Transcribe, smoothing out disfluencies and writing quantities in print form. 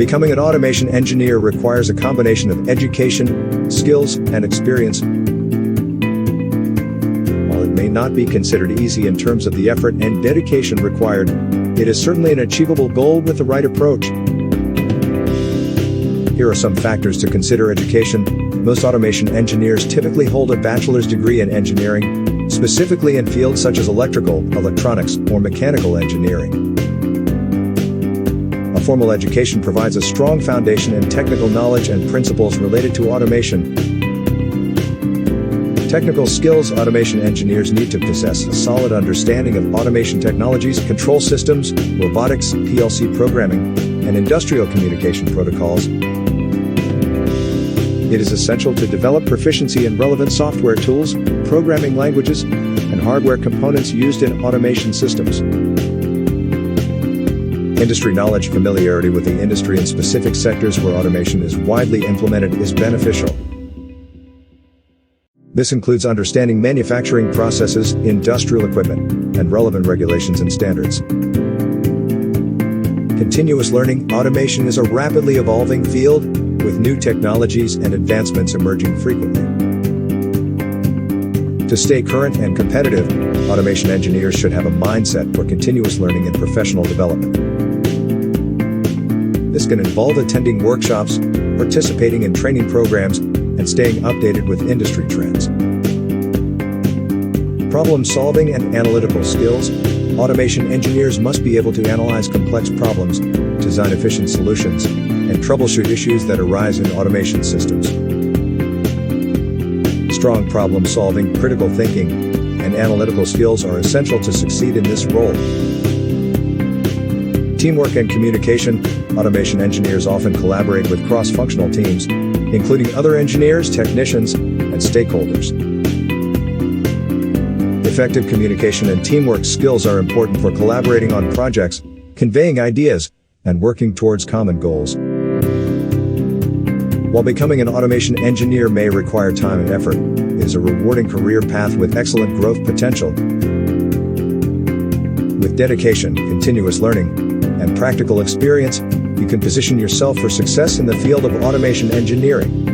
Becoming an automation engineer requires a combination of education, skills, and experience. While it may not be considered easy in terms of the effort and dedication required, it is certainly an achievable goal with the right approach. Here are some factors to consider. Education. Most automation engineers typically hold a bachelor's degree in engineering, specifically in fields such as electrical, electronics, or mechanical engineering. A formal education provides a strong foundation in technical knowledge and principles related to automation. Technical skills. Automation engineers need to possess a solid understanding of automation technologies, control systems, robotics, PLC programming, and industrial communication protocols. It is essential to develop proficiency in relevant software tools, programming languages, and hardware components used in automation systems. Industry knowledge. Familiarity with the industry and specific sectors where automation is widely implemented is beneficial. This includes understanding manufacturing processes, industrial equipment, and relevant regulations and standards. Continuous learning. Automation is a rapidly evolving field, with new technologies and advancements emerging frequently. To stay current and competitive, automation engineers should have a mindset for continuous learning and professional development. This can involve attending workshops, participating in training programs, and staying updated with industry trends. Problem solving and analytical skills. Automation engineers must be able to analyze complex problems, design efficient solutions, and troubleshoot issues that arise in automation systems. Strong problem solving, critical thinking, and analytical skills are essential to succeed in this role. Teamwork and communication. Automation engineers often collaborate with cross-functional teams, including other engineers, technicians, and stakeholders. Effective communication and teamwork skills are important for collaborating on projects, conveying ideas, and working towards common goals. While becoming an automation engineer may require time and effort, it is a rewarding career path with excellent growth potential. With dedication, continuous learning, and practical experience, you can position yourself for success in the field of automation engineering.